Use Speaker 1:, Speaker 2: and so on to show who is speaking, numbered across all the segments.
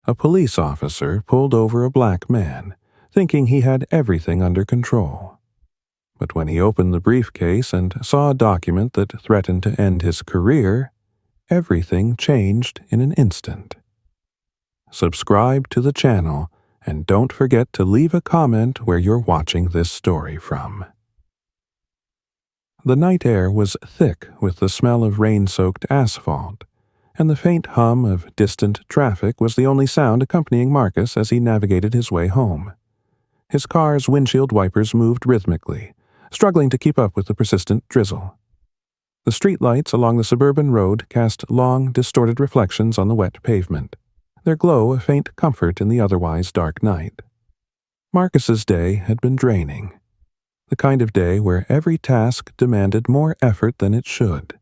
Speaker 1: A police officer pulled over a black man, thinking he had everything under control. But when he opened the briefcase and saw a document that threatened to end his career, everything changed in an instant. Subscribe to the channel and don't forget to leave a comment where you're watching this story from. The night air was thick with the smell of rain-soaked asphalt, and the faint hum of distant traffic was the only sound accompanying Marcus as he navigated his way home. His car's windshield wipers moved rhythmically, struggling to keep up with the persistent drizzle. The streetlights along the suburban road cast long, distorted reflections on the wet pavement, their glow a faint comfort in the otherwise dark night. Marcus's day had been draining, the kind of day where every task demanded more effort than it should,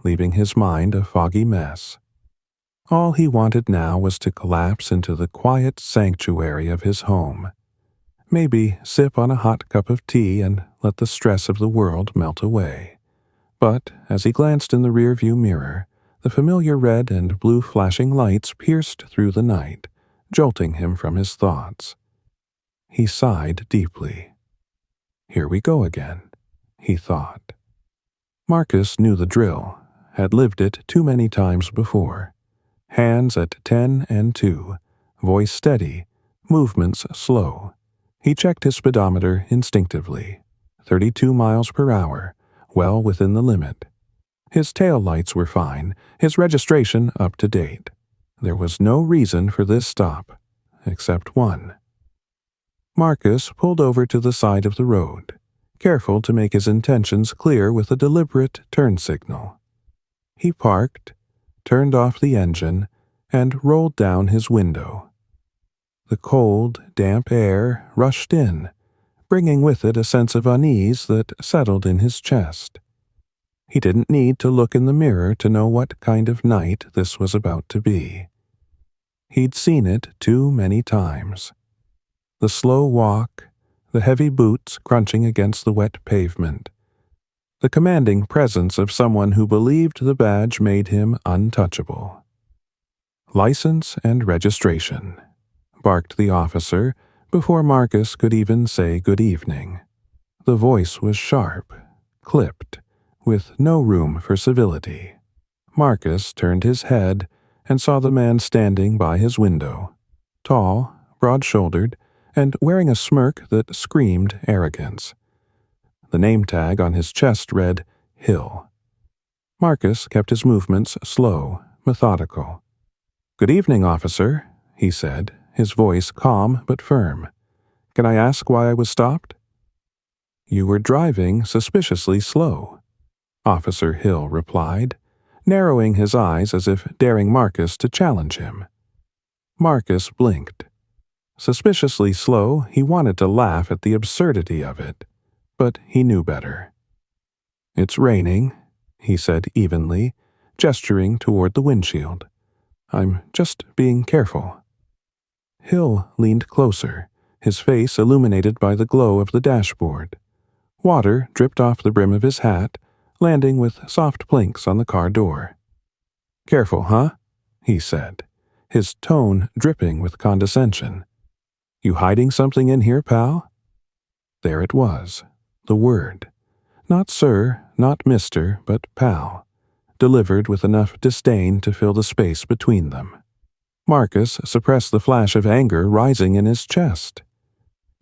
Speaker 1: leaving his mind a foggy mess. All he wanted now was to collapse into the quiet sanctuary of his home. Maybe sip on a hot cup of tea and let the stress of the world melt away. But as he glanced in the rearview mirror, the familiar red and blue flashing lights pierced through the night, jolting him from his thoughts. He sighed deeply. Here we go again, he thought. Marcus knew the drill, had lived it too many times before. Hands at 10 and 2, voice steady, movements slow. He checked his speedometer instinctively. 32 miles per hour, well within the limit. His tail lights were fine, his registration up to date. There was no reason for this stop, except one. Marcus pulled over to the side of the road, careful to make his intentions clear with a deliberate turn signal. He parked, turned off the engine, and rolled down his window. The cold, damp air rushed in, bringing with it a sense of unease that settled in his chest. He didn't need to look in the mirror to know what kind of night this was about to be. He'd seen it too many times. The slow walk, the heavy boots crunching against the wet pavement, the commanding presence of someone who believed the badge made him untouchable. "License and registration," barked the officer before Marcus could even say good evening. The voice was sharp, clipped, with no room for civility. Marcus turned his head and saw the man standing by his window, tall, broad-shouldered, and wearing a smirk that screamed arrogance. The name tag on his chest read, Hill. Marcus kept his movements slow, methodical. "Good evening, officer," he said, his voice calm but firm. "Can I ask why I was stopped?" "You were driving suspiciously slow," Officer Hill replied, narrowing his eyes as if daring Marcus to challenge him. Marcus blinked. Suspiciously slow, he wanted to laugh at the absurdity of it, but he knew better. "It's raining," he said evenly, gesturing toward the windshield. "I'm just being careful." Hill leaned closer, his face illuminated by the glow of the dashboard. Water dripped off the brim of his hat, landing with soft plinks on the car door. "Careful, huh?" he said, his tone dripping with condescension. "You hiding something in here, pal?" There it was, the word. Not sir, not mister, but pal, delivered with enough disdain to fill the space between them. Marcus suppressed the flash of anger rising in his chest.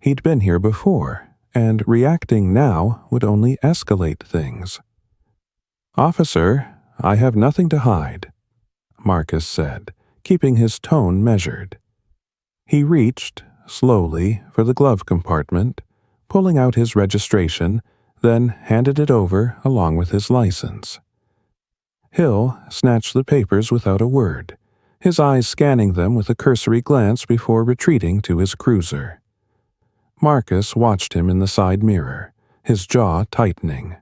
Speaker 1: He'd been here before, and reacting now would only escalate things. "Officer, I have nothing to hide," Marcus said, keeping his tone measured. He reached, slowly, for the glove compartment, pulling out his registration, then handed it over along with his license. Hill snatched the papers without a word, his eyes scanning them with a cursory glance before retreating to his cruiser. Marcus watched him in the side mirror, his jaw tightening.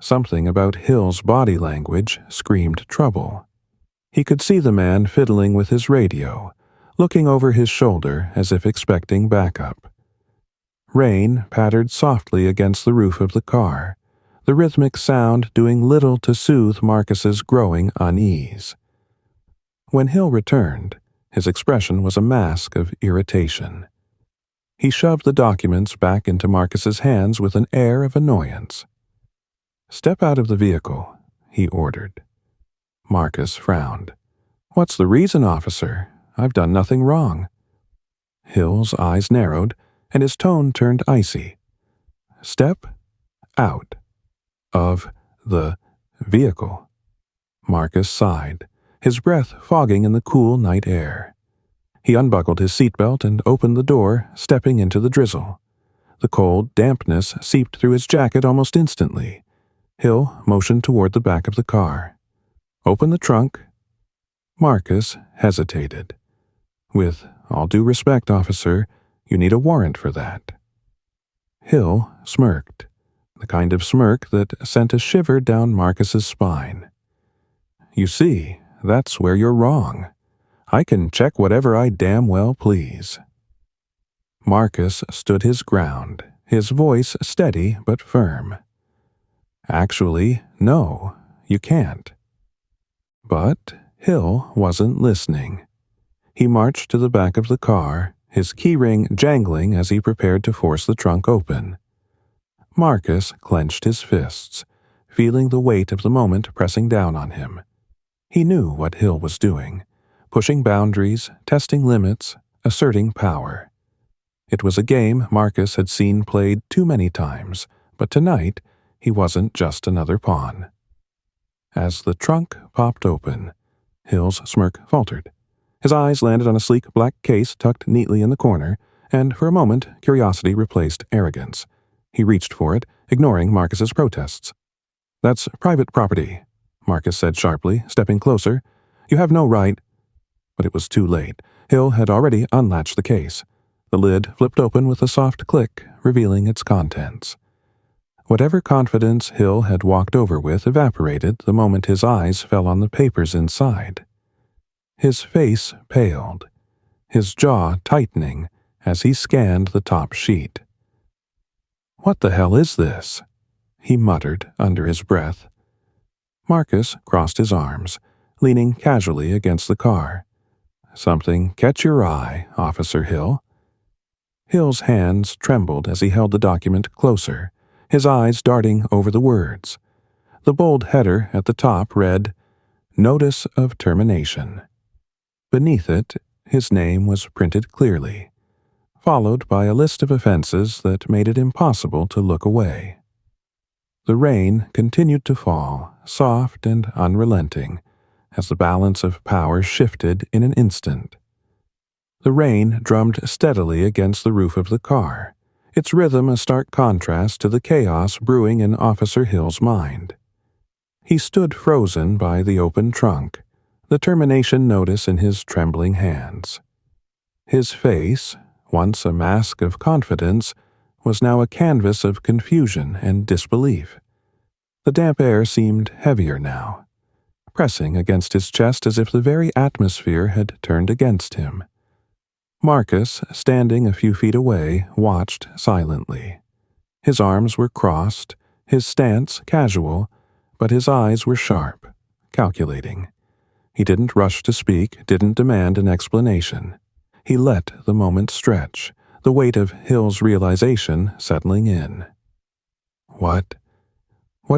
Speaker 1: Something about Hill's body language screamed trouble. He could see the man fiddling with his radio, looking over his shoulder as if expecting backup. Rain pattered softly against the roof of the car, the rhythmic sound doing little to soothe Marcus's growing unease. When Hill returned, His expression was a mask of irritation. He shoved the documents back into Marcus's hands with an air of annoyance. "Step out of the vehicle," he ordered. Marcus frowned. "What's the reason, officer? I've done nothing wrong." Hill's eyes narrowed, and his tone turned icy. "Step out of the vehicle." Marcus sighed, his breath fogging in the cool night air. He unbuckled his seatbelt and opened the door, stepping into the drizzle. The cold dampness seeped through his jacket almost instantly. Hill motioned toward the back of the car. "Open the trunk." Marcus hesitated. "With all due respect, officer, you need a warrant for that." Hill smirked, the kind of smirk that sent a shiver down Marcus's spine. "You see, that's where you're wrong. I can check whatever I damn well please." Marcus stood his ground, his voice steady but firm. "Actually, no, you can't." But Hill wasn't listening. He marched to the back of the car, his keyring jangling as he prepared to force the trunk open. Marcus clenched his fists, feeling the weight of the moment pressing down on him. He knew what Hill was doing, pushing boundaries, testing limits, asserting power. It was a game Marcus had seen played too many times, but tonight he wasn't just another pawn. As the trunk popped open, Hill's smirk faltered. His eyes landed on a sleek black case tucked neatly in the corner, and for a moment curiosity replaced arrogance. He reached for it, ignoring Marcus's protests. "That's private property," Marcus said sharply, stepping closer. "You have no right—" But it was too late. Hill had already unlatched the case. The lid flipped open with a soft click, revealing its contents. Whatever confidence Hill had walked over with evaporated the moment his eyes fell on the papers inside. His face paled, his jaw tightening as he scanned the top sheet. "What the hell is this?" he muttered under his breath. Marcus crossed his arms, leaning casually against the car. "Something catch your eye, Officer Hill." Hill's hands trembled as he held the document closer, his eyes darting over the words. The bold header at the top read, "Notice of Termination." Beneath it, his name was printed clearly, followed by a list of offenses that made it impossible to look away. The rain continued to fall, soft and unrelenting, as the balance of power shifted in an instant. The rain drummed steadily against the roof of the car, its rhythm a stark contrast to the chaos brewing in Officer Hill's mind. He stood frozen by the open trunk, the termination notice in his trembling hands. His face, once a mask of confidence, was now a canvas of confusion and disbelief. The damp air seemed heavier now, pressing against his chest as if the very atmosphere had turned against him. Marcus, standing a few feet away, watched silently. His arms were crossed, his stance casual, but his eyes were sharp, calculating. He didn't rush to speak, didn't demand an explanation. He let the moment stretch, the weight of Hill's realization settling in. What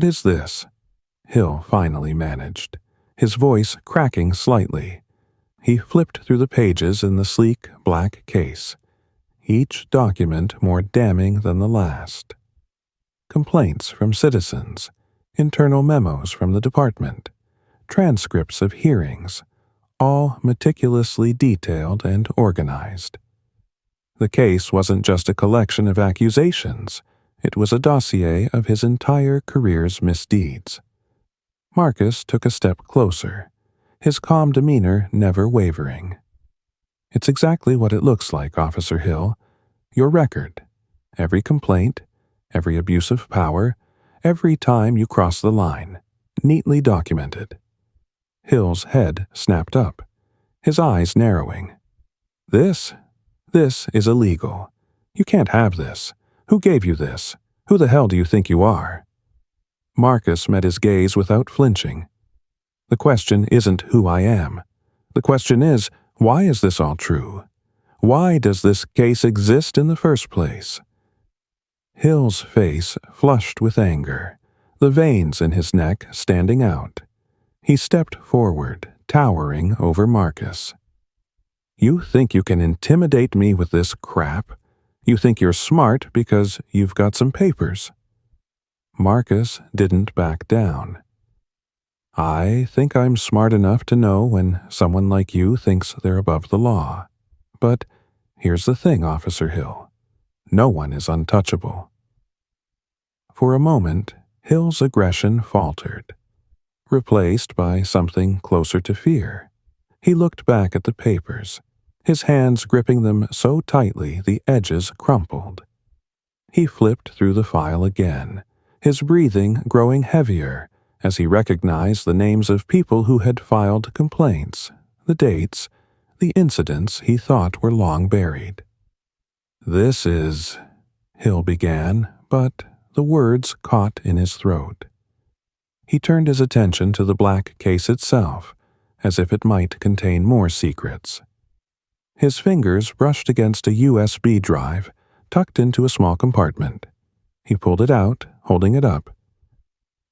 Speaker 1: is this?" Hill finally managed, his voice cracking slightly. He flipped through the pages in the sleek black case, each document more damning than the last. Complaints from citizens, internal memos from the department, transcripts of hearings, all meticulously detailed and organized. The case wasn't just a collection of accusations, it was a dossier of his entire career's misdeeds. Marcus took a step closer, his calm demeanor never wavering. "It's exactly what it looks like, Officer Hill. Your record. Every complaint, every abuse of power, every time you cross the line, neatly documented." Hill's head snapped up, his eyes narrowing. This is illegal. You can't have this. Who gave you this? Who the hell do you think you are?" Marcus met his gaze without flinching. "The question isn't who I am. The question is, Why is this all true? Why does this case exist in the first place? Hill's face flushed with anger, the veins in his neck standing out. He stepped forward, towering over Marcus. You think you can intimidate me with this crap? You think you're smart because you've got some papers. Marcus didn't back down. I think I'm smart enough to know when someone like you thinks they're above the law. But here's the thing, Officer Hill. No one is untouchable. For a moment, Hill's aggression faltered, replaced by something closer to fear. He looked back at the papers, his hands gripping them so tightly the edges crumpled. He flipped through the file again, his breathing growing heavier as he recognized the names of people who had filed complaints, the dates, the incidents he thought were long buried. This is, Hill began, but the words caught in his throat. He turned his attention to the black case itself, as if it might contain more secrets. His fingers brushed against a USB drive tucked into a small compartment. He pulled it out, holding it up.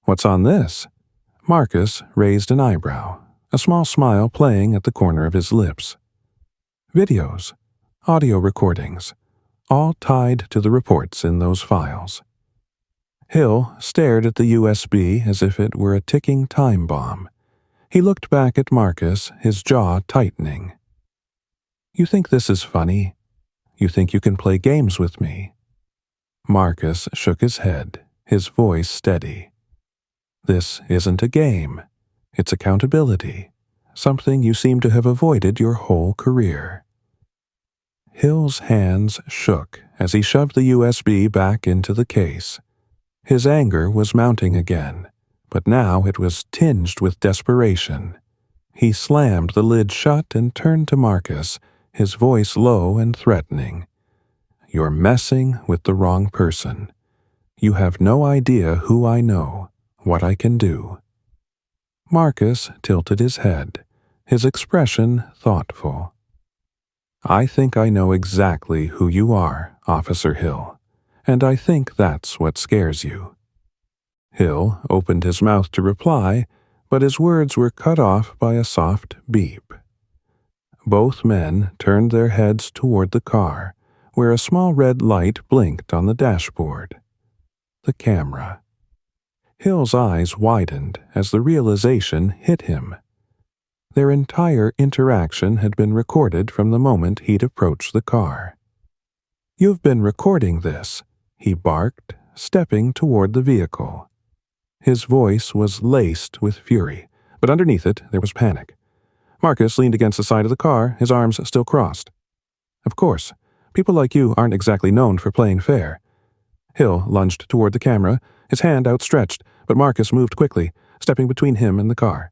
Speaker 1: What's on this? Marcus raised an eyebrow, a small smile playing at the corner of his lips. Videos, audio recordings, all tied to the reports in those files. Hill stared at the USB as if it were a ticking time bomb. He looked back at Marcus, his jaw tightening. You think this is funny? You think you can play games with me? Marcus shook his head, his voice steady. This isn't a game. It's accountability, something you seem to have avoided your whole career. Hill's hands shook as he shoved the USB back into the case. His anger was mounting again, but now it was tinged with desperation. He slammed the lid shut and turned to Marcus, his voice low and threatening. You're messing with the wrong person. You have no idea who I know, what I can do. Marcus tilted his head, his expression thoughtful. I think I know exactly who you are, Officer Hill, and I think that's what scares you. Hill opened his mouth to reply, but his words were cut off by a soft beep. Both men turned their heads toward the car, where a small red light blinked on the dashboard. The camera. Hill's eyes widened as the realization hit him. Their entire interaction had been recorded from the moment he'd approached the car. You've been recording this, he barked, stepping toward the vehicle. His voice was laced with fury, but underneath it there was panic. Marcus leaned against the side of the car, his arms still crossed. Of course, people like you aren't exactly known for playing fair. Hill lunged toward the camera, his hand outstretched, but Marcus moved quickly, stepping between him and the car.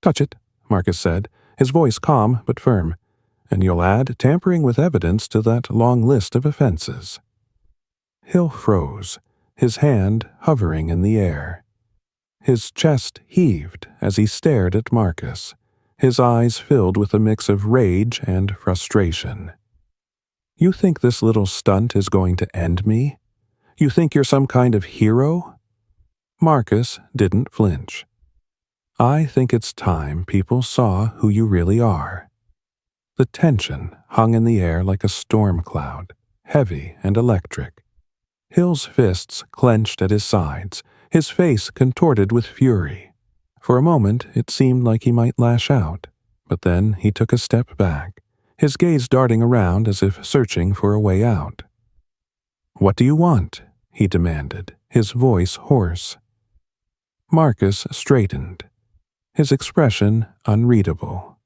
Speaker 1: Touch it, Marcus said, his voice calm but firm, and you'll add tampering with evidence to that long list of offenses. Hill froze, his hand hovering in the air. His chest heaved as he stared at Marcus, his eyes filled with a mix of rage and frustration. You think this little stunt is going to end me? You think you're some kind of hero? Marcus didn't flinch. I think it's time people saw who you really are. The tension hung in the air like a storm cloud, heavy and electric. Hill's fists clenched at his sides, his face contorted with fury. For a moment it seemed like he might lash out, but then he took a step back, his gaze darting around as if searching for a way out. What do you want? He demanded, his voice hoarse. Marcus straightened, his expression unreadable.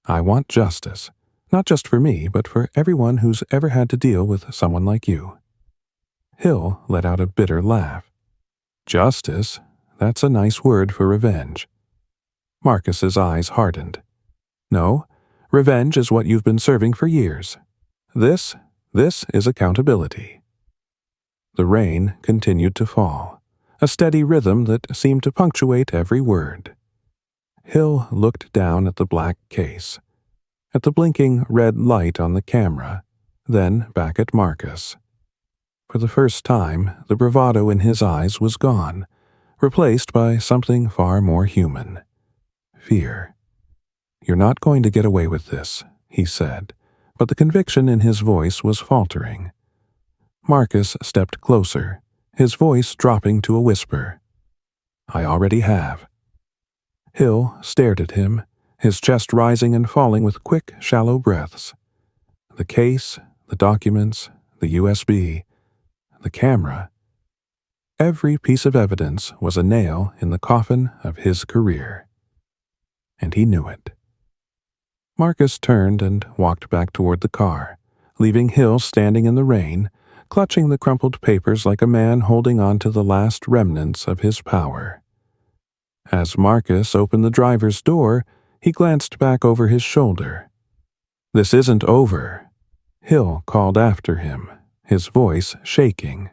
Speaker 1: I want justice, not just for me, but for everyone who's ever had to deal with someone like you. Hill let out a bitter laugh. Justice? That's a nice word for revenge. Marcus's eyes hardened. No, revenge is what you've been serving for years. This is accountability. The rain continued to fall, a steady rhythm that seemed to punctuate every word. Hill looked down at the black case. at the blinking red light on the camera, then back at Marcus. For the first time, the bravado in his eyes was gone, replaced by something far more human. Fear. "You're not going to get away with this," he said, but the conviction in his voice was faltering. Marcus stepped closer, his voice dropping to a whisper. "I already have." Hill stared at him, his chest rising and falling with quick, shallow breaths. The case, the documents, the USB, the camera. Every piece of evidence was a nail in the coffin of his career. And he knew it. Marcus turned and walked back toward the car, leaving Hill standing in the rain, clutching the crumpled papers like a man holding on to the last remnants of his power. As Marcus opened the driver's door, he glanced back over his shoulder. "This isn't over," Hill called after him, his voice shaking.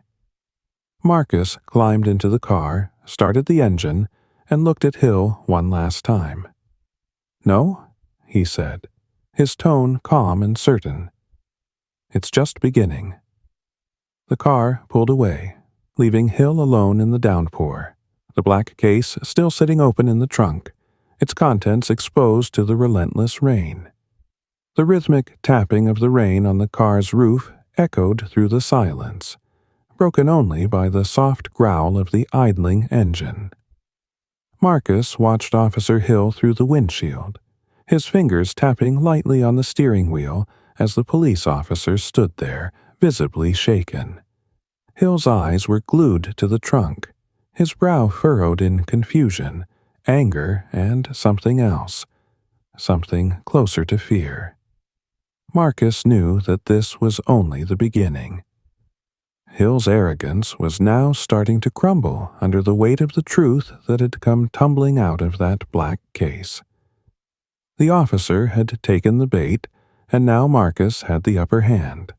Speaker 1: Marcus climbed into the car, started the engine, and looked at Hill one last time. "No?" he said, his tone calm and certain. "It's just beginning." The car pulled away, leaving Hill alone in the downpour, the black case still sitting open in the trunk, its contents exposed to the relentless rain. The rhythmic tapping of the rain on the car's roof echoed through the silence, broken only by the soft growl of the idling engine. Marcus watched Officer Hill through the windshield, his fingers tapping lightly on the steering wheel as the police officer stood there, visibly shaken. Hill's eyes were glued to the trunk, his brow furrowed in confusion, anger, and something else, something closer to fear. Marcus knew that this was only the beginning. Hill's arrogance was now starting to crumble under the weight of the truth that had come tumbling out of that black case. The officer had taken the bait, and now Marcus had the upper hand.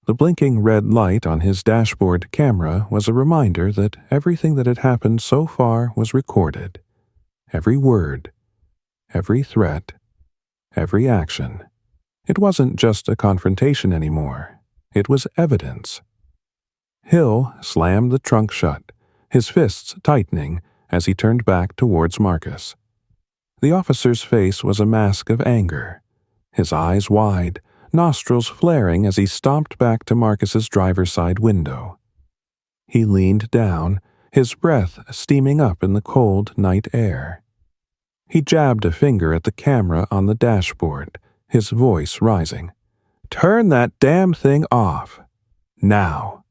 Speaker 1: The blinking red light on his dashboard camera was a reminder that everything that had happened so far was recorded. Every word, every threat, every action. It wasn't just a confrontation anymore. It was evidence. Hill slammed the trunk shut, his fists tightening as he turned back towards Marcus. The officer's face was a mask of anger, his eyes wide, nostrils flaring as he stomped back to Marcus's driver's side window. He leaned down, his breath steaming up in the cold night air. He jabbed a finger at the camera on the dashboard, his voice rising. "Turn that damn thing off. Now."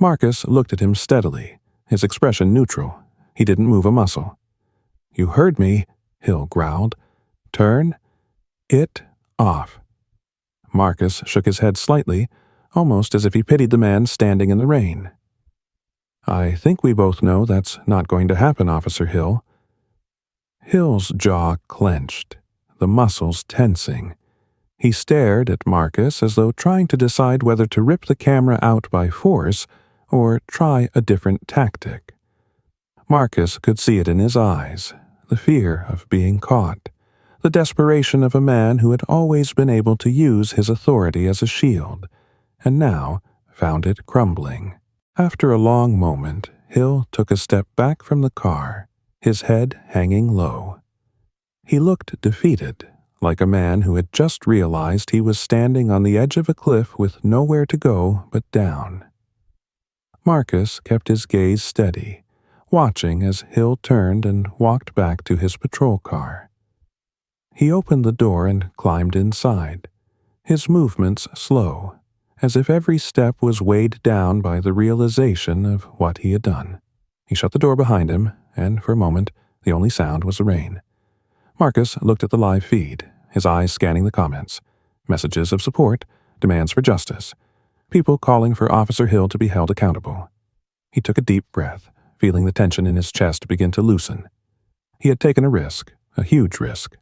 Speaker 1: Marcus looked at him steadily, his expression neutral. He didn't move a muscle. "You heard me," Hill growled. "Turn it off." Marcus shook his head slightly, almost as if he pitied the man standing in the rain. "I think we both know that's not going to happen, Officer Hill." Hill's jaw clenched, the muscles tensing. He stared at Marcus as though trying to decide whether to rip the camera out by force or try a different tactic. Marcus could see it in his eyes, the fear of being caught, the desperation of a man who had always been able to use his authority as a shield, and now found it crumbling. After a long moment, Hill took a step back from the car, his head hanging low. He looked defeated, like a man who had just realized he was standing on the edge of a cliff with nowhere to go but down. Marcus kept his gaze steady, watching as Hill turned and walked back to his patrol car. He opened the door and climbed inside, his movements slow, as if every step was weighed down by the realization of what he had done. He shut the door behind him, and for a moment, the only sound was the rain. Marcus looked at the live feed, his eyes scanning the comments. Messages of support, demands for justice, people calling for Officer Hill to be held accountable. He took a deep breath, feeling the tension in his chest begin to loosen. He had taken a risk, a huge risk,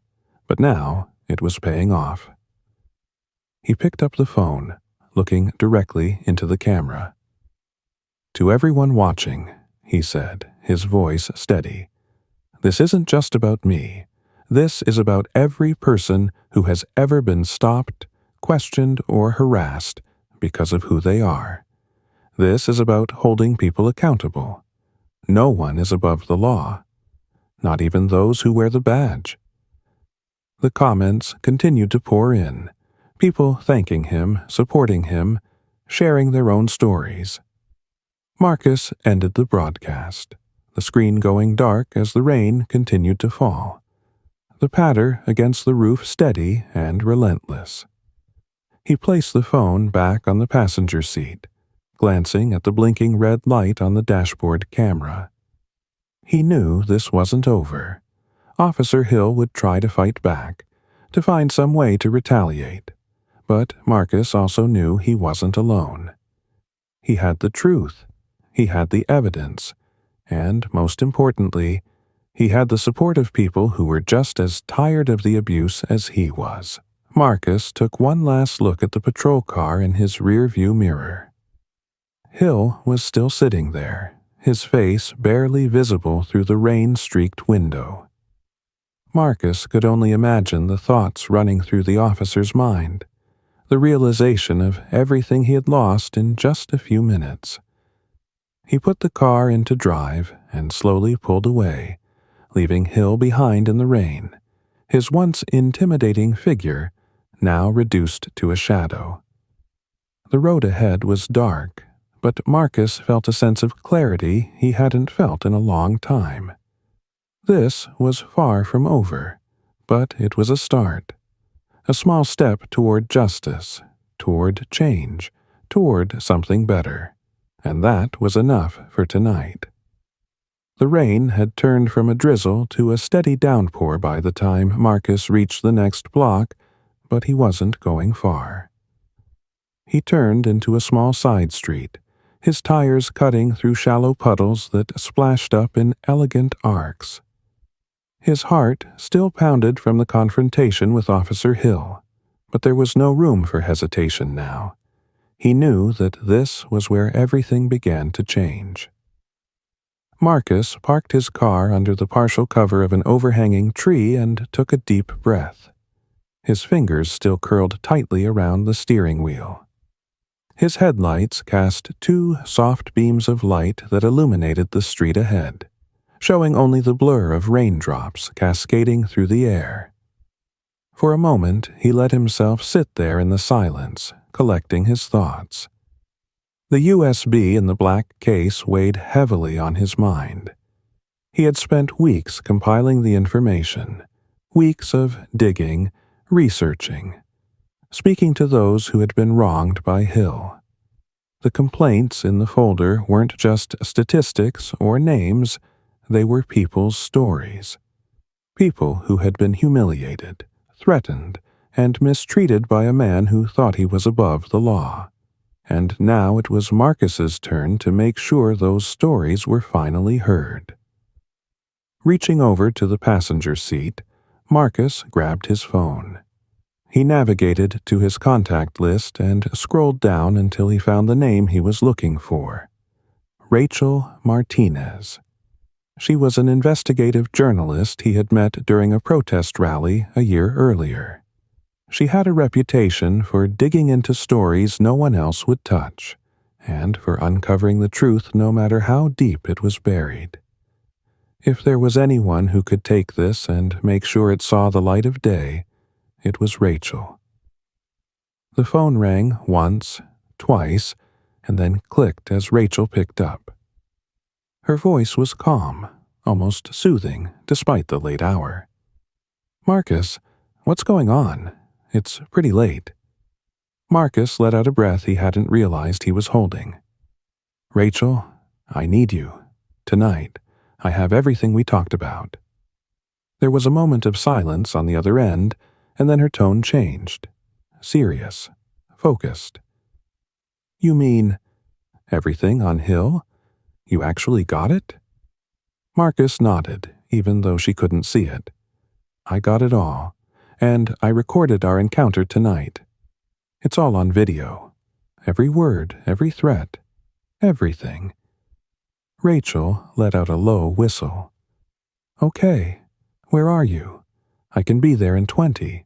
Speaker 1: but now it was paying off. He picked up the phone, looking directly into the camera. "To everyone watching," he said, his voice steady, "this isn't just about me. This is about every person who has ever been stopped, questioned, or harassed because of who they are. This is about holding people accountable. No one is above the law, not even those who wear the badge. The comments continued to pour in, people thanking him, supporting him, sharing their own stories. Marcus ended the broadcast, the screen going dark as the rain continued to fall, the patter against the roof steady and relentless. He placed the phone back on the passenger seat, glancing at the blinking red light on the dashboard camera. He knew this wasn't over. Officer Hill would try to fight back, to find some way to retaliate. But Marcus also knew he wasn't alone. He had the truth. He had the evidence. And, most importantly, he had the support of people who were just as tired of the abuse as he was. Marcus took one last look at the patrol car in his rear-view mirror. Hill was still sitting there, his face barely visible through the rain-streaked window. Marcus could only imagine the thoughts running through the officer's mind, the realization of everything he had lost in just a few minutes. He put the car into drive and slowly pulled away, leaving Hill behind in the rain, his once intimidating figure now reduced to a shadow. The road ahead was dark, but Marcus felt a sense of clarity he hadn't felt in a long time. This was far from over, but it was a start. A small step toward justice, toward change, toward something better. And that was enough for tonight. The rain had turned from a drizzle to a steady downpour by the time Marcus reached the next block, but he wasn't going far. He turned into a small side street, his tires cutting through shallow puddles that splashed up in elegant arcs. His heart still pounded from the confrontation with Officer Hill, but there was no room for hesitation now. He knew that this was where everything began to change. Marcus parked his car under the partial cover of an overhanging tree and took a deep breath. His fingers still curled tightly around the steering wheel. His headlights cast two soft beams of light that illuminated the street ahead, showing only the blur of raindrops cascading through the air. For a moment, he let himself sit there in the silence, collecting his thoughts. The USB in the black case weighed heavily on his mind. He had spent weeks compiling the information, weeks of digging, researching, speaking to those who had been wronged by Hill. The complaints in the folder weren't just statistics or names, they were people's stories. People who had been humiliated, threatened, and mistreated by a man who thought he was above the law. And now it was Marcus's turn to make sure those stories were finally heard. Reaching over to the passenger seat, Marcus grabbed his phone. He navigated to his contact list and scrolled down until he found the name he was looking for. Rachel Martinez. She was an investigative journalist he had met during a protest rally a year earlier. She had a reputation for digging into stories no one else would touch, and for uncovering the truth no matter how deep it was buried. If there was anyone who could take this and make sure it saw the light of day, it was Rachel. The phone rang once, twice, and then clicked as Rachel picked up. Her voice was calm, almost soothing, despite the late hour. "Marcus, what's going on? It's pretty late." Marcus let out a breath he hadn't realized he was holding. "Rachel, I need you. Tonight, I have everything we talked about." There was a moment of silence on the other end, and then her tone changed. Serious, focused. "You mean everything on Hill? You actually got it?" Marcus nodded, even though she couldn't see it. "I got it all, and I recorded our encounter tonight. It's all on video. Every word, every threat, everything." Rachel let out a low whistle. "Okay, where are you? I can be there in 20.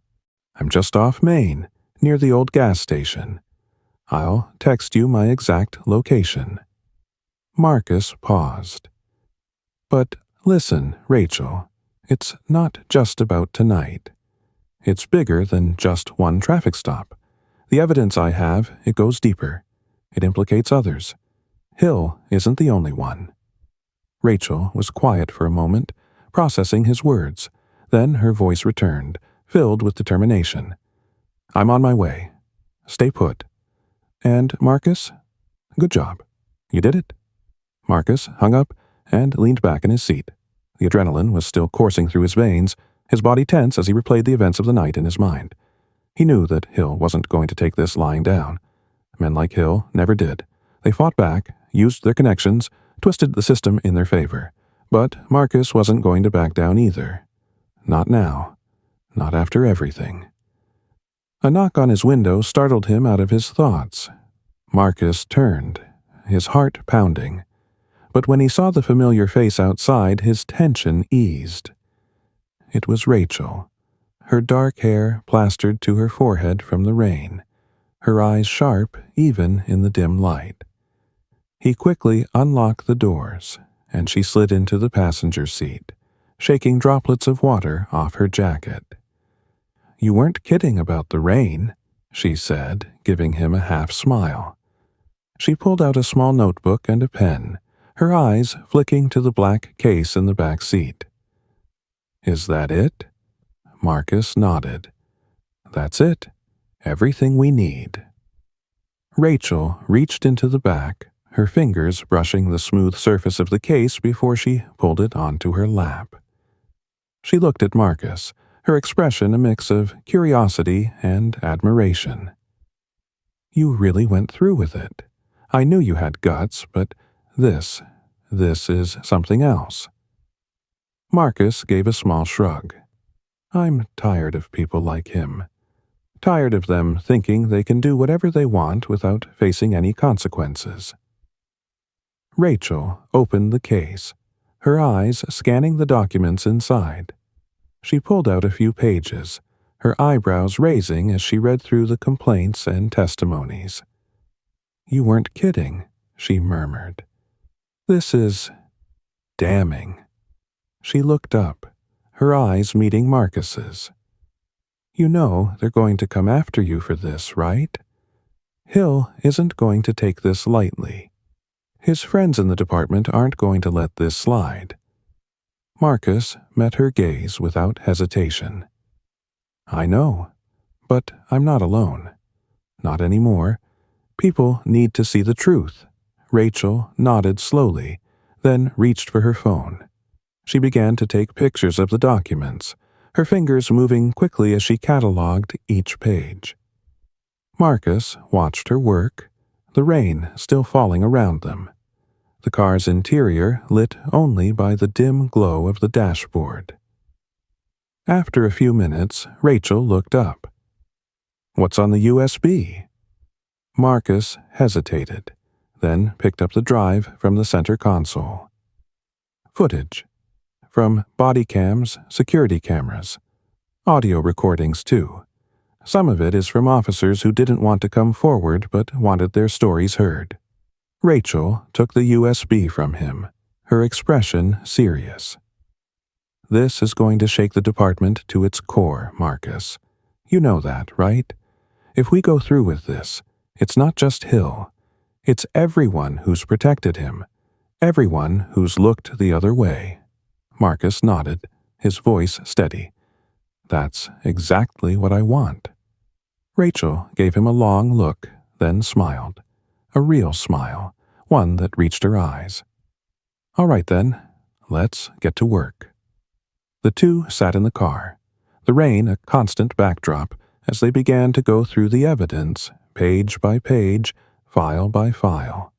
Speaker 1: I'm just off Main, near the old gas station. I'll text you my exact location." Marcus paused. "But listen, Rachel, it's not just about tonight. It's bigger than just one traffic stop. The evidence I have, it goes deeper. It implicates others. Hill isn't the only one." Rachel was quiet for a moment, processing his words. Then her voice returned, filled with determination. "I'm on my way. Stay put. And, Marcus, good job. You did it." Marcus hung up and leaned back in his seat. The adrenaline was still coursing through his veins, his body tense as he replayed the events of the night in his mind. He knew that Hill wasn't going to take this lying down. Men like Hill never did. They fought back, used their connections, twisted the system in their favor. But Marcus wasn't going to back down either. Not now. Not after everything. A knock on his window startled him out of his thoughts. Marcus turned, his heart pounding. But when he saw the familiar face outside, his tension eased. It was Rachel, her dark hair plastered to her forehead from the rain, her eyes sharp even in the dim light. He quickly unlocked the doors, and she slid into the passenger seat, shaking droplets of water off her jacket. "You weren't kidding about the rain," she said, giving him a half-smile. She pulled out a small notebook and a pen, her eyes flicking to the black case in the back seat. "Is that it?" Marcus nodded. "That's it. Everything we need." Rachel reached into the back, her fingers brushing the smooth surface of the case before she pulled it onto her lap. She looked at Marcus, her expression a mix of curiosity and admiration. "You really went through with it. I knew you had guts, but this is something else." Marcus gave a small shrug. "I'm tired of people like him. Tired of them thinking they can do whatever they want without facing any consequences." Rachel opened the case, her eyes scanning the documents inside. She pulled out a few pages, her eyebrows raising as she read through the complaints and testimonies. "You weren't kidding," she murmured. "This is damning." She looked up, her eyes meeting Marcus's. "You know they're going to come after you for this, right? Hill isn't going to take this lightly. His friends in the department aren't going to let this slide." Marcus met her gaze without hesitation. "I know, but I'm not alone. Not anymore. People need to see the truth." Rachel nodded slowly, then reached for her phone. She began to take pictures of the documents, her fingers moving quickly as she cataloged each page. Marcus watched her work, the rain still falling around them. The car's interior lit only by the dim glow of the dashboard. After a few minutes, Rachel looked up. "What's on the USB?" Marcus hesitated, then picked up the drive from the center console. "Footage. From body cams, security cameras. Audio recordings, too. Some of it is from officers who didn't want to come forward but wanted their stories heard." Rachel took the USB from him, her expression serious. "This is going to shake the department to its core, Marcus. You know that, right? If we go through with this, it's not just Hill. It's everyone who's protected him, everyone who's looked the other way." Marcus nodded, his voice steady. "That's exactly what I want." Rachel gave him a long look, then smiled. A real smile, one that reached her eyes. "All right then, let's get to work." The two sat in the car, the rain a constant backdrop as they began to go through the evidence, page by page, file by file.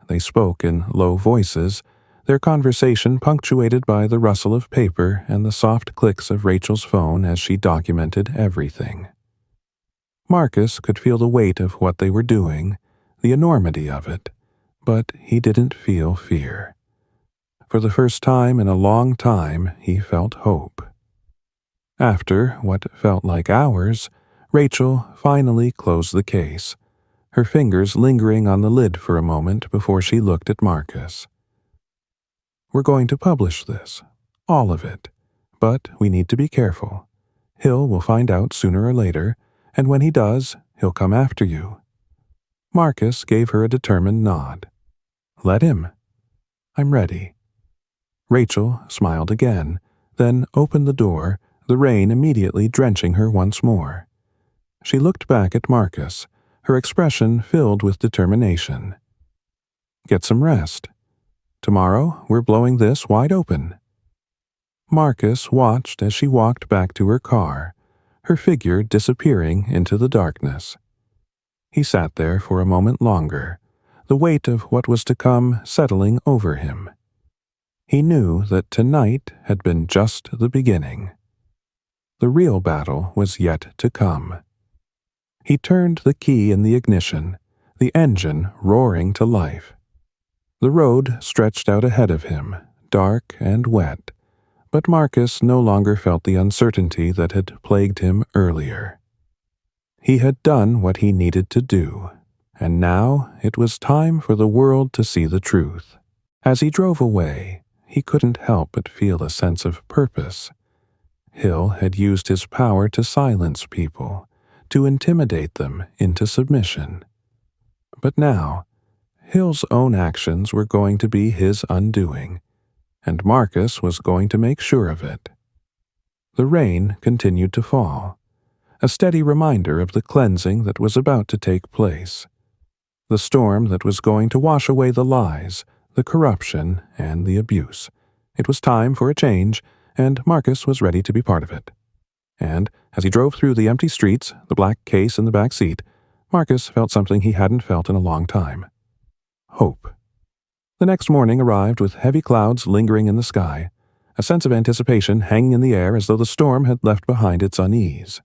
Speaker 1: They spoke in low voices, their conversation punctuated by the rustle of paper and the soft clicks of Rachel's phone as she documented everything. Marcus could feel the weight of what they were doing, the enormity of it, but he didn't feel fear. For the first time in a long time, he felt hope. After what felt like hours, Rachel finally closed the case, her fingers lingering on the lid for a moment before she looked at Marcus. "We're going to publish this, all of it, but we need to be careful. Hill will find out sooner or later, and when he does, he'll come after you." Marcus gave her a determined nod. "Let him. I'm ready." Rachel smiled again, then opened the door, the rain immediately drenching her once more. She looked back at Marcus, her expression filled with determination. "Get some rest. Tomorrow we're blowing this wide open." Marcus watched as she walked back to her car, her figure disappearing into the darkness. He sat there for a moment longer, the weight of what was to come settling over him. He knew that tonight had been just the beginning. The real battle was yet to come. He turned the key in the ignition, the engine roaring to life. The road stretched out ahead of him, dark and wet, but Marcus no longer felt the uncertainty that had plagued him earlier. He had done what he needed to do, and now it was time for the world to see the truth. As he drove away, he couldn't help but feel a sense of purpose. Hill had used his power to silence people, to intimidate them into submission. But now, Hill's own actions were going to be his undoing, and Marcus was going to make sure of it. The rain continued to fall, a steady reminder of the cleansing that was about to take place. The storm that was going to wash away the lies, the corruption, and the abuse. It was time for a change, and Marcus was ready to be part of it. And as he drove through the empty streets, the black case in the back seat, Marcus felt something he hadn't felt in a long time. Hope. The next morning arrived with heavy clouds lingering in the sky, a sense of anticipation hanging in the air as though the storm had left behind its unease.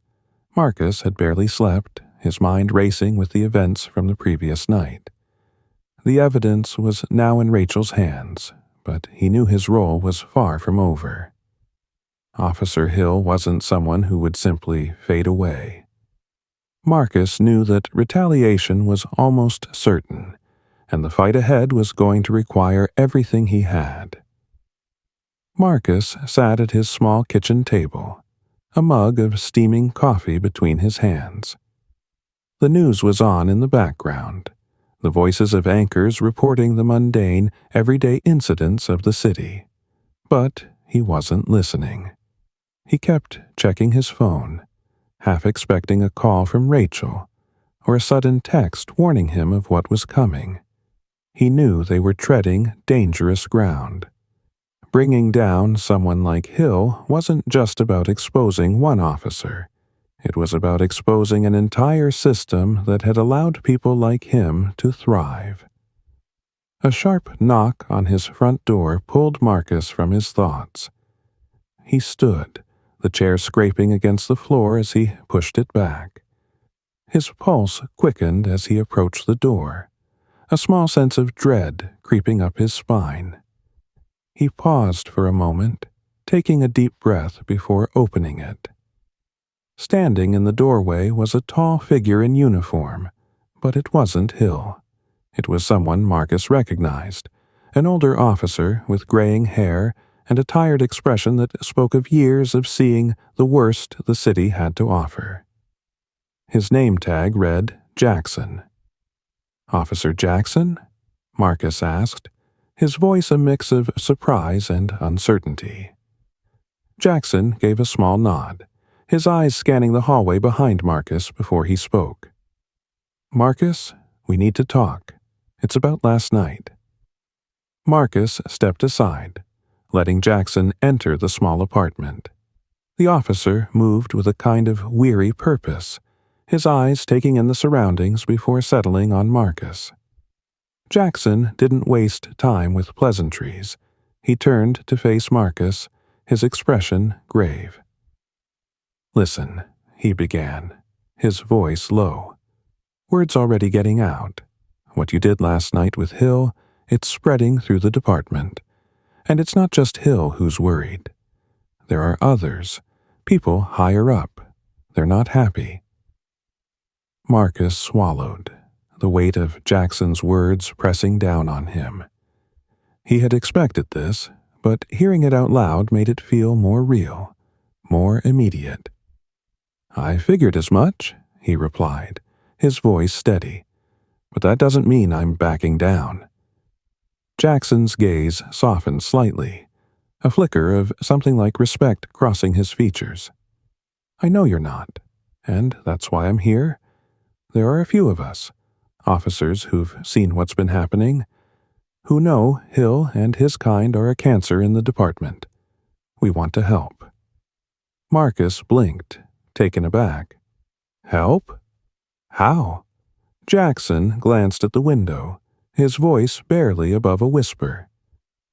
Speaker 1: Marcus had barely slept, his mind racing with the events from the previous night. The evidence was now in Rachel's hands, but he knew his role was far from over. Officer Hill wasn't someone who would simply fade away. Marcus knew that retaliation was almost certain, and the fight ahead was going to require everything he had. Marcus sat at his small kitchen table, a mug of steaming coffee between his hands. The news was on in the background, the voices of anchors reporting the mundane, everyday incidents of the city. But he wasn't listening. He kept checking his phone, half expecting a call from Rachel, or a sudden text warning him of what was coming. He knew they were treading dangerous ground. Bringing down someone like Hill wasn't just about exposing one officer. It was about exposing an entire system that had allowed people like him to thrive. A sharp knock on his front door pulled Marcus from his thoughts. He stood, the chair scraping against the floor as he pushed it back. His pulse quickened as he approached the door, a small sense of dread creeping up his spine. He paused for a moment, taking a deep breath before opening it. Standing in the doorway was a tall figure in uniform, but it wasn't Hill. It was someone Marcus recognized, an older officer with graying hair and a tired expression that spoke of years of seeing the worst the city had to offer. His name tag read Jackson. "Officer Jackson?" Marcus asked, his voice a mix of surprise and uncertainty. Jackson gave a small nod, his eyes scanning the hallway behind Marcus before he spoke. "Marcus, we need to talk. It's about last night." Marcus stepped aside, letting Jackson enter the small apartment. The officer moved with a kind of weary purpose, his eyes taking in the surroundings before settling on Marcus. Jackson didn't waste time with pleasantries. He turned to face Marcus, his expression grave. "Listen," he began, his voice low. "Word's already getting out. What you did last night with Hill, it's spreading through the department. And it's not just Hill who's worried. There are others, People higher up. They're not happy. Marcus swallowed, the weight of Jackson's words pressing down on him. He had expected this, but hearing it out loud made it feel more real, more immediate. "I figured as much," he replied, his voice steady. "But that doesn't mean I'm backing down." Jackson's gaze softened slightly, a flicker of something like respect crossing his features. "I know you're not, and that's why I'm here. There are a few of us, officers who've seen what's been happening, who know Hill and his kind are a cancer in the department. We want to help." Marcus blinked, taken aback. "Help? How?" Jackson glanced at the window, his voice barely above a whisper.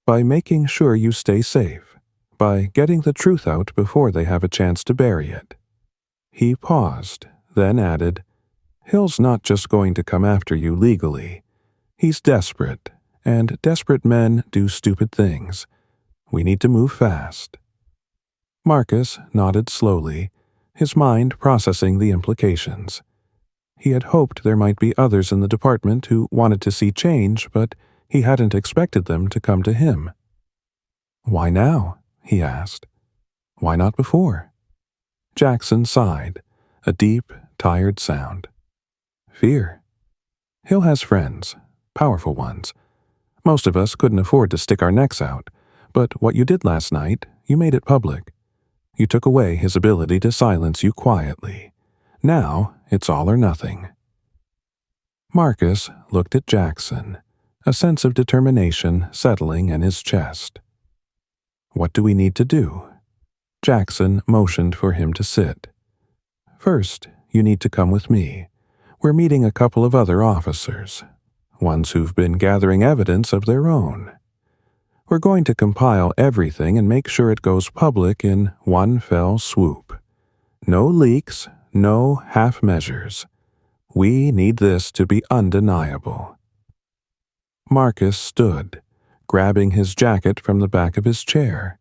Speaker 1: "By making sure you stay safe, by getting the truth out before they have a chance to bury it." He paused, then added, "Hill's not just going to come after you legally. He's desperate, and desperate men do stupid things. We need to move fast." Marcus nodded slowly, his mind processing the implications. He had hoped there might be others in the department who wanted to see change, but he hadn't expected them to come to him. "Why now?" he asked. "Why not before?" Jackson sighed, a deep, tired sound. "Fear. Hill has friends, powerful ones. Most of us couldn't afford to stick our necks out, but what you did last night, you made it public. You took away his ability to silence you quietly. Now it's all or nothing." Marcus looked at Jackson, a sense of determination settling in his chest. "What do we need to do?" Jackson motioned for him to sit. "First, you need to come with me. We're meeting a couple of other officers, ones who've been gathering evidence of their own. We're going to compile everything and make sure it goes public in one fell swoop. No leaks, no half measures. We need this to be undeniable." Marcus stood, grabbing his jacket from the back of his chair.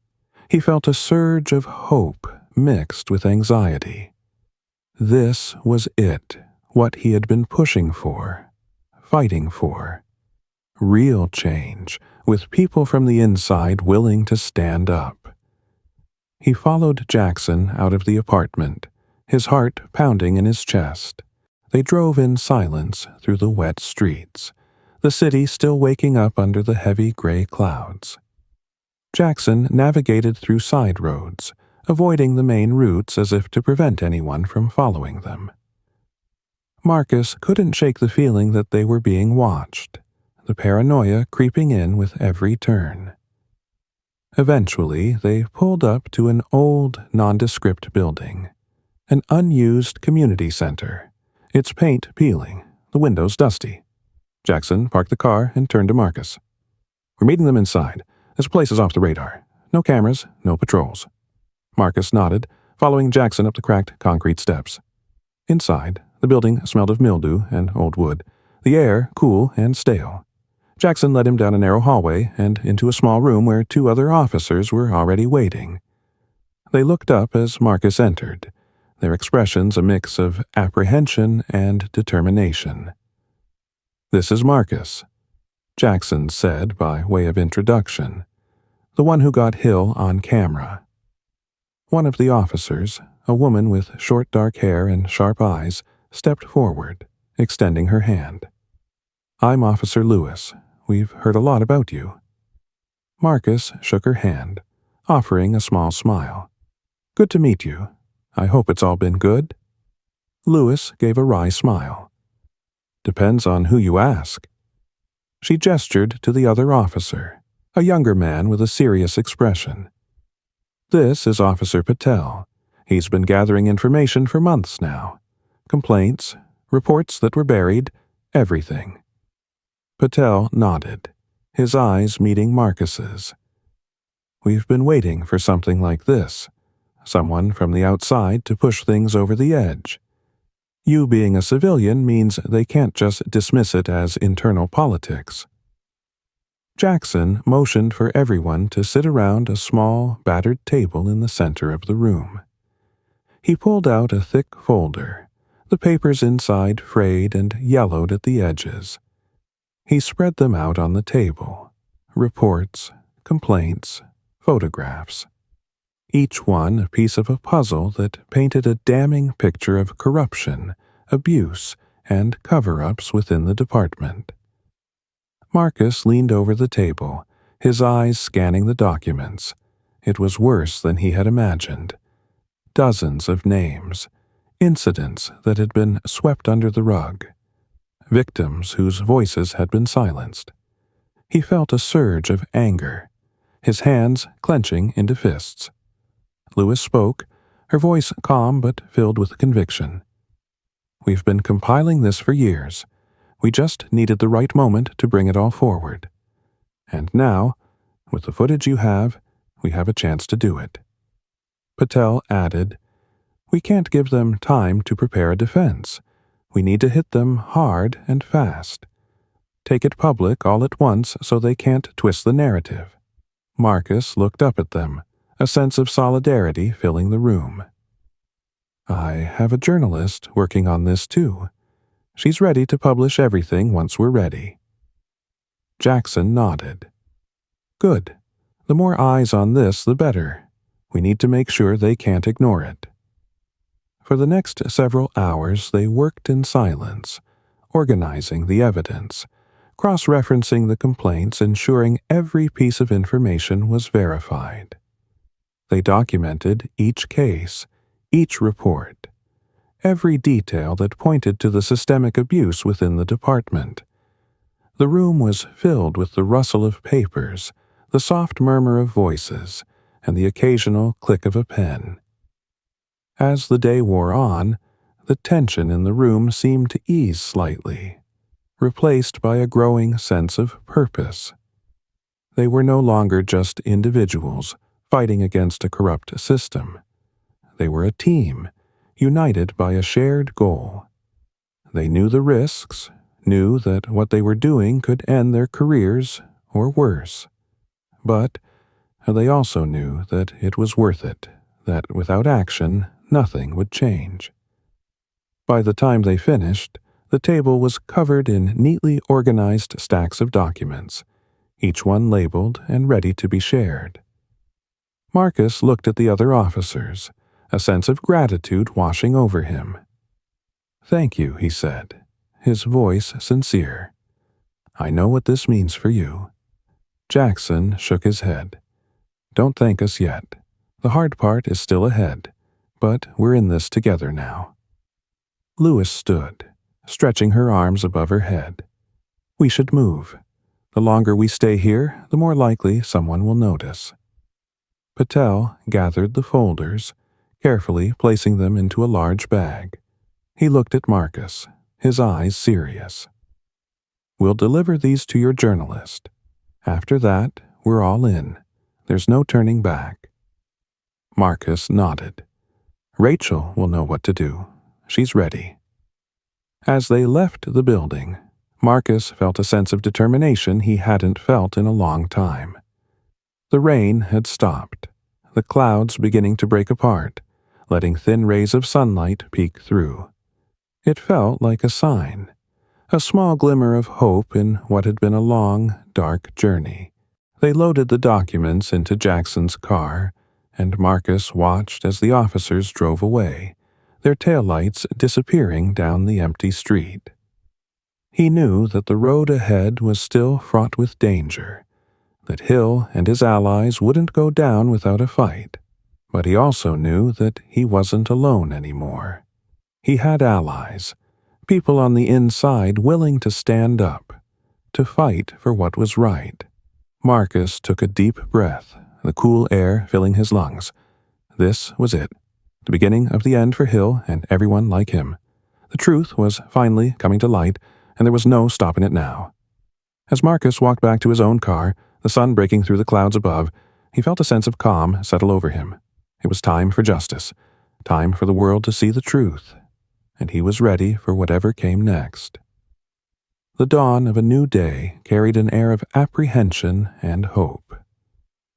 Speaker 1: He felt a surge of hope mixed with anxiety. This was it, what he had been pushing for, fighting for. Real change, with people from the inside willing to stand up. He followed Jackson out of the apartment, his heart pounding in his chest. They drove in silence through the wet streets, the city still waking up under the heavy gray clouds. Jackson navigated through side roads, avoiding the main routes as if to prevent anyone from following them. Marcus couldn't shake the feeling that they were being watched, the paranoia creeping in with every turn. Eventually, they pulled up to an old, nondescript building, an unused community center, its paint peeling, the windows dusty. Jackson parked the car and turned to Marcus. "We're meeting them inside. This place is off the radar. No cameras, no patrols." Marcus nodded, following Jackson up the cracked concrete steps. Inside, the building smelled of mildew and old wood, the air cool and stale. Jackson led him down a narrow hallway and into a small room where two other officers were already waiting. They looked up as Marcus entered, their expressions a mix of apprehension and determination. "This is Marcus," Jackson said by way of introduction, "the one who got Hill on camera." One of the officers, a woman with short dark hair and sharp eyes, stepped forward, extending her hand. "I'm Officer Lewis. We've heard a lot about you." Marcus shook her hand, offering a small smile. "Good to meet you. I hope it's all been good." Lewis gave a wry smile. "Depends on who you ask." She gestured to the other officer, a younger man with a serious expression. "This is Officer Patel. He's been gathering information for months now. Complaints, reports that were buried, everything." Patel nodded, his eyes meeting Marcus's. "We've been waiting for something like this, someone from the outside to push things over the edge. You being a civilian means they can't just dismiss it as internal politics." Jackson motioned for everyone to sit around a small, battered table in the center of the room. He pulled out a thick folder, the papers inside frayed and yellowed at the edges. He spread them out on the table. Reports, complaints, photographs. Each one a piece of a puzzle that painted a damning picture of corruption, abuse, and cover-ups within the department. Marcus leaned over the table, his eyes scanning the documents. It was worse than he had imagined. Dozens of names, incidents that had been swept under the rug, victims whose voices had been silenced. He felt a surge of anger, his hands clenching into fists. Lewis spoke, her voice calm but filled with conviction. "We've been compiling this for years. We just needed the right moment to bring it all forward. And now, with the footage you have, we have a chance to do it." Patel added, "We can't give them time to prepare a defense. We need to hit them hard and fast. Take it public all at once so they can't twist the narrative." Marcus looked up at them, a sense of solidarity filling the room. "I have a journalist working on this too. She's ready to publish everything once we're ready." Jackson nodded. "Good. The more eyes on this, the better. We need to make sure they can't ignore it." For the next several hours they worked in silence, organizing the evidence, cross-referencing the complaints, ensuring every piece of information was verified. They documented each case, each report, every detail that pointed to the systemic abuse within the department. The room was filled with the rustle of papers, the soft murmur of voices, and the occasional click of a pen. As the day wore on, the tension in the room seemed to ease slightly, replaced by a growing sense of purpose. They were no longer just individuals fighting against a corrupt system. They were a team, united by a shared goal. They knew the risks, knew that what they were doing could end their careers or worse. But they also knew that it was worth it, that without action, nothing would change. By the time they finished, the table was covered in neatly organized stacks of documents, each one labeled and ready to be shared. Marcus looked at the other officers, a sense of gratitude washing over him. "Thank you," he said, his voice sincere. "I know what this means for you." Jackson shook his head. "Don't thank us yet. The hard part is still ahead, but we're in this together now." Lewis stood, stretching her arms above her head. "We should move. The longer we stay here, the more likely someone will notice." Patel gathered the folders, carefully placing them into a large bag. He looked at Marcus, his eyes serious. "We'll deliver these to your journalist. After that, we're all in. There's no turning back." Marcus nodded. "Rachel will know what to do. She's ready." As they left the building, Marcus felt a sense of determination he hadn't felt in a long time. The rain had stopped, the clouds beginning to break apart, letting thin rays of sunlight peek through. It felt like a sign, a small glimmer of hope in what had been a long, dark journey. They loaded the documents into Jackson's car, and Marcus watched as the officers drove away, their taillights disappearing down the empty street. He knew that the road ahead was still fraught with danger, that Hill and his allies wouldn't go down without a fight, but he also knew that he wasn't alone anymore. He had allies, people on the inside willing to stand up, to fight for what was right. Marcus took a deep breath, the cool air filling his lungs. This was it, the beginning of the end for Hill and everyone like him. The truth was finally coming to light, and there was no stopping it now. As Marcus walked back to his own car, the sun breaking through the clouds above, he felt a sense of calm settle over him. It was time for justice, time for the world to see the truth, and he was ready for whatever came next. The dawn of a new day carried an air of apprehension and hope.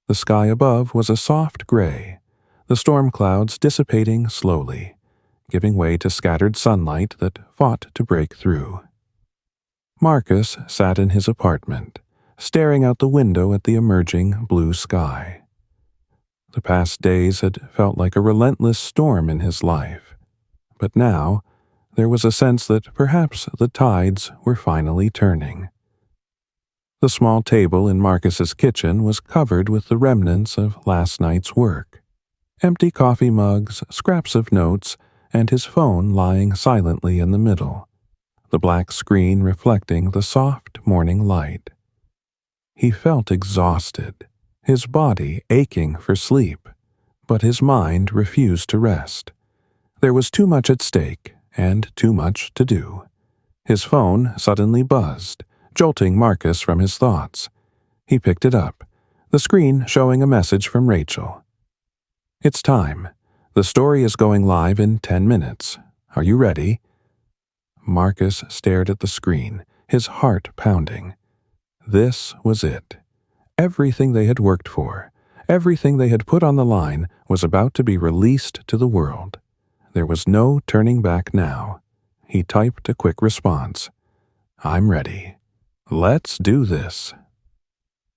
Speaker 1: The sky above was a soft gray, the storm clouds dissipating slowly, giving way to scattered sunlight that fought to break through. Marcus sat in his apartment, staring out the window at the emerging blue sky. The past days had felt like a relentless storm in his life, but now there was a sense that perhaps the tides were finally turning. The small table in Marcus's kitchen was covered with the remnants of last night's work. Empty coffee mugs, scraps of notes, and his phone lying silently in the middle, the black screen reflecting the soft morning light. He felt exhausted, his body aching for sleep, but his mind refused to rest. There was too much at stake and too much to do. His phone suddenly buzzed, jolting Marcus from his thoughts. He picked it up, the screen showing a message from Rachel. "It's time. The story is going live in 10 minutes. Are you ready?" Marcus stared at the screen, his heart pounding. This was it. Everything they had worked for, everything they had put on the line was about to be released to the world. There was no turning back now. He typed a quick response. "I'm ready. Let's do this."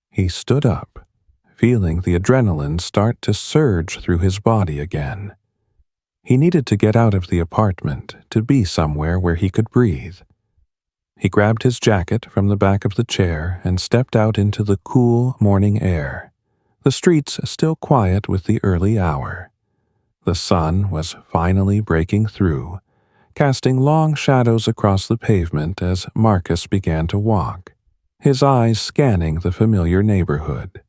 Speaker 1: He stood up, feeling the adrenaline start to surge through his body again. He needed to get out of the apartment, to be somewhere where he could breathe. He grabbed his jacket from the back of the chair and stepped out into the cool morning air, the streets still quiet with the early hour. The sun was finally breaking through, casting long shadows across the pavement as Marcus began to walk, his eyes scanning the familiar neighborhood.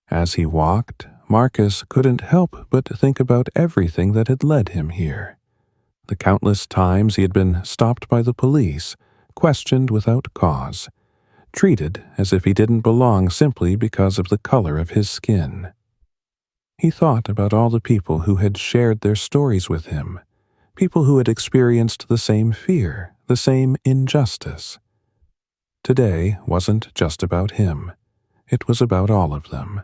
Speaker 1: As he walked, Marcus couldn't help but think about everything that had led him here. The countless times he had been stopped by the police, questioned without cause, treated as if he didn't belong simply because of the color of his skin. He thought about all the people who had shared their stories with him, people who had experienced the same fear, the same injustice. Today wasn't just about him. It was about all of them.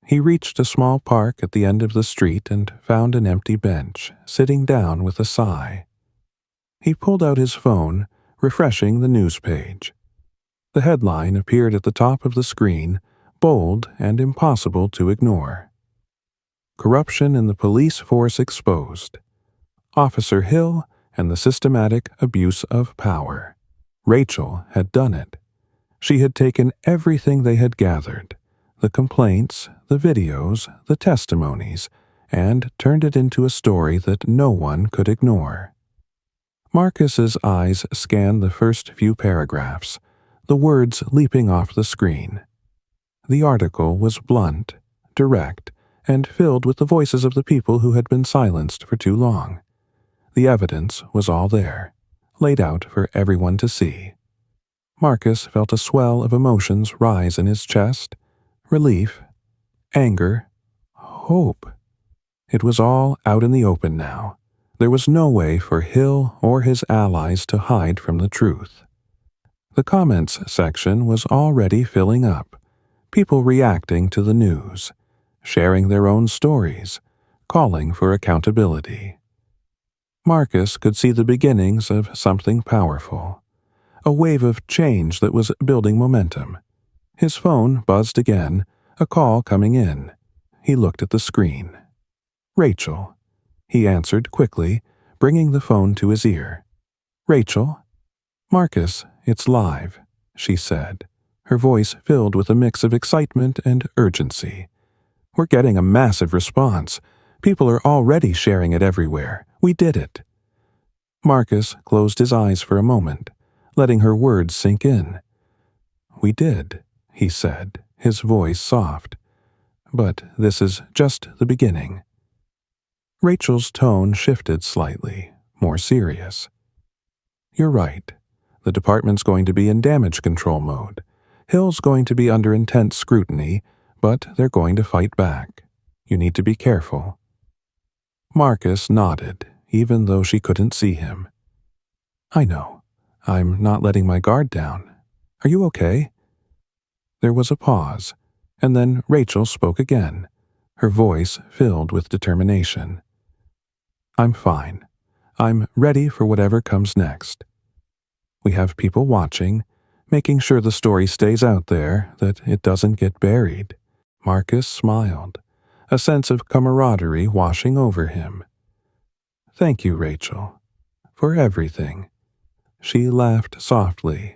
Speaker 1: He reached a small park at the end of the street and found an empty bench, sitting down with a sigh. He pulled out his phone, refreshing the news page. The headline appeared at the top of the screen, bold and impossible to ignore. "Corruption in the police force exposed. Officer Hill and the systematic abuse of power." Rachel had done it. She had taken everything they had gathered, the complaints, the videos, the testimonies, and turned it into a story that no one could ignore. Marcus's eyes scanned the first few paragraphs, the words leaping off the screen. The article was blunt, direct, and filled with the voices of the people who had been silenced for too long. The evidence was all there, laid out for everyone to see. Marcus felt a swell of emotions rise in his chest: relief, anger, hope. It was all out in the open now. There was no way for Hill or his allies to hide from the truth. The comments section was already filling up, people reacting to the news, sharing their own stories, calling for accountability. Marcus could see the beginnings of something powerful, a wave of change that was building momentum. His phone buzzed again, a call coming in. He looked at the screen. "Rachel," he answered quickly, bringing the phone to his ear. "Rachel?" "Marcus, it's live," she said, her voice filled with a mix of excitement and urgency. "We're getting a massive response. People are already sharing it everywhere. We did it." Marcus closed his eyes for a moment, letting her words sink in. "We did," he said, his voice soft. "But this is just the beginning." Rachel's tone shifted slightly, more serious. "You're right. The department's going to be in damage control mode. Hill's going to be under intense scrutiny, but they're going to fight back. You need to be careful." Marcus nodded, even though she couldn't see him. "I know. I'm not letting my guard down. Are you okay?" There was a pause, and then Rachel spoke again, her voice filled with determination. "I'm fine. I'm ready for whatever comes next. We have people watching, making sure the story stays out there, that it doesn't get buried." Marcus smiled, a sense of camaraderie washing over him. "Thank you, Rachel, for everything." She laughed softly.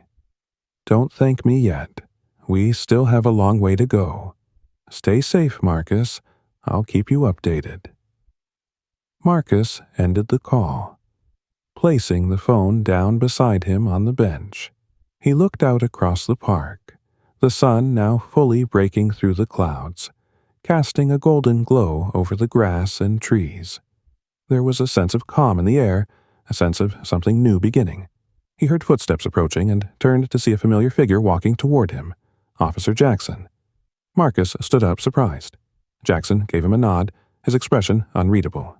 Speaker 1: "Don't thank me yet. We still have a long way to go. Stay safe, Marcus. I'll keep you updated." Marcus ended the call, placing the phone down beside him on the bench. He looked out across the park, the sun now fully breaking through the clouds, casting a golden glow over the grass and trees. There was a sense of calm in the air, a sense of something new beginning. He heard footsteps approaching and turned to see a familiar figure walking toward him, Officer Jackson. Marcus stood up, surprised. Jackson gave him a nod, his expression unreadable.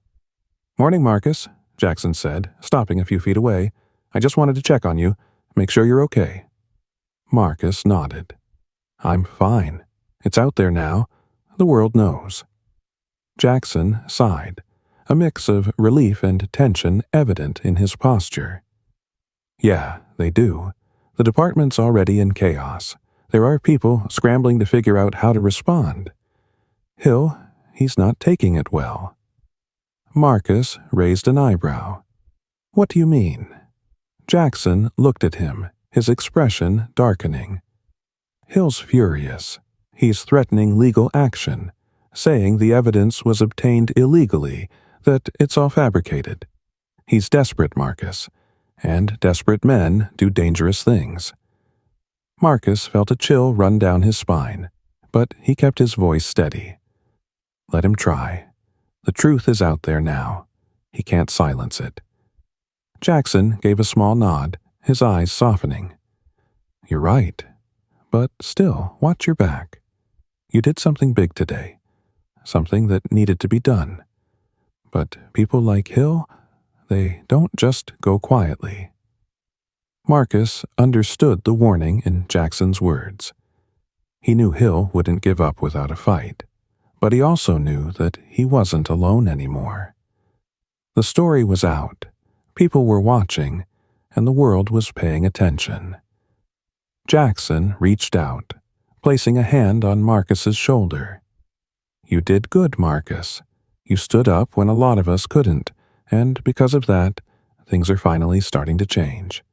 Speaker 1: "Morning, Marcus," Jackson said, stopping a few feet away. "I just wanted to check on you, make sure you're okay." Marcus nodded. "I'm fine. It's out there now. The world knows." Jackson sighed, a mix of relief and tension evident in his posture. "Yeah, they do. The department's already in chaos. There are people scrambling to figure out how to respond. Hill, he's not taking it well." Marcus raised an eyebrow. "What do you mean?" Jackson looked at him, his expression darkening. "Hill's furious. He's threatening legal action, saying the evidence was obtained illegally, that it's all fabricated. He's desperate, Marcus, and desperate men do dangerous things." Marcus felt a chill run down his spine, but he kept his voice steady. "Let him try. The truth is out there now. He can't silence it." Jackson gave a small nod, his eyes softening. "You're right. But still, watch your back. You did something big today, something that needed to be done. But people like Hill, they don't just go quietly." Marcus understood the warning in Jackson's words. He knew Hill wouldn't give up without a fight, but he also knew that he wasn't alone anymore. The story was out, people were watching, and the world was paying attention. Jackson reached out, placing a hand on Marcus's shoulder. "You did good, Marcus. You stood up when a lot of us couldn't, and because of that, things are finally starting to change."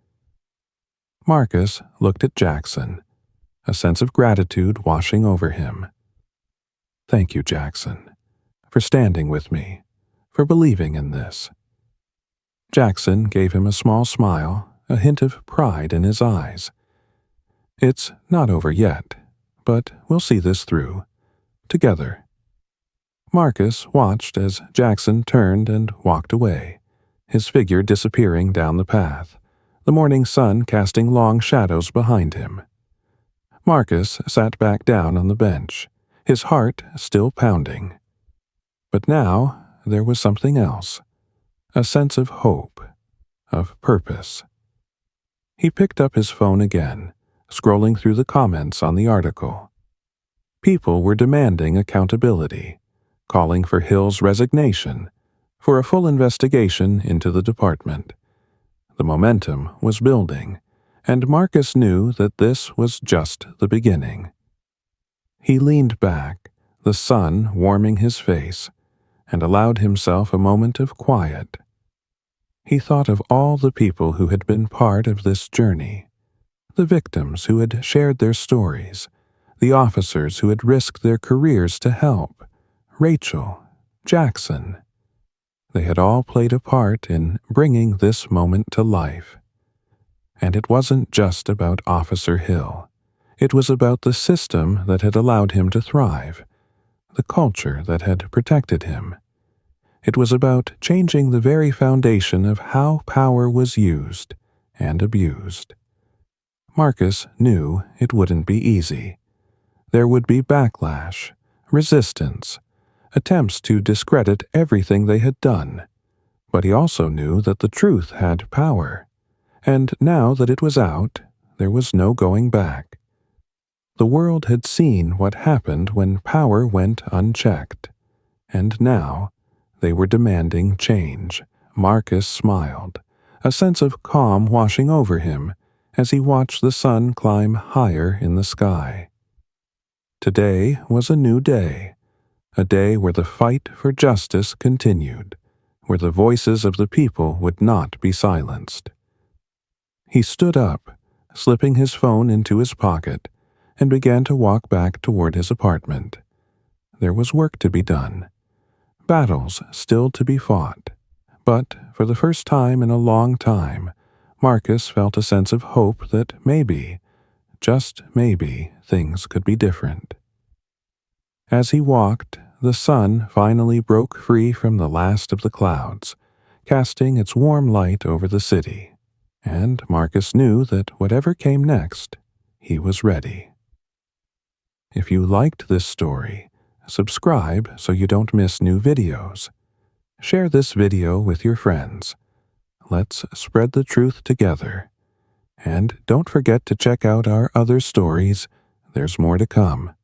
Speaker 1: Marcus looked at Jackson, a sense of gratitude washing over him. "Thank you, Jackson, for standing with me, for believing in this." Jackson gave him a small smile, a hint of pride in his eyes. "It's not over yet, but we'll see this through, together." Marcus watched as Jackson turned and walked away, his figure disappearing down the path, the morning sun casting long shadows behind him. Marcus sat back down on the bench, his heart still pounding. But now there was something else, a sense of hope, of purpose. He picked up his phone again, scrolling through the comments on the article. People were demanding accountability, calling for Hill's resignation, for a full investigation into the department. The momentum was building, and Marcus knew that this was just the beginning. He leaned back, the sun warming his face, and allowed himself a moment of quiet. He thought of all the people who had been part of this journey, the victims who had shared their stories, the officers who had risked their careers to help, Rachel, Jackson. They had all played a part in bringing this moment to life. And it wasn't just about Officer Hill. It was about the system that had allowed him to thrive, the culture that had protected him. It was about changing the very foundation of how power was used and abused. Marcus knew it wouldn't be easy. There would be backlash, resistance, attempts to discredit everything they had done. But he also knew that the truth had power, and now that it was out, there was no going back. The world had seen what happened when power went unchecked. And now, they were demanding change. Marcus smiled, a sense of calm washing over him as he watched the sun climb higher in the sky. Today was a new day, a day where the fight for justice continued, where the voices of the people would not be silenced. He stood up, slipping his phone into his pocket, and began to walk back toward his apartment. There was work to be done, battles still to be fought, but for the first time in a long time, Marcus felt a sense of hope that maybe, just maybe, things could be different. As he walked, the sun finally broke free from the last of the clouds, casting its warm light over the city, and Marcus knew that whatever came next, he was ready. If you liked this story, subscribe so you don't miss new videos. Share this video with your friends. Let's spread the truth together. And don't forget to check out our other stories. There's more to come.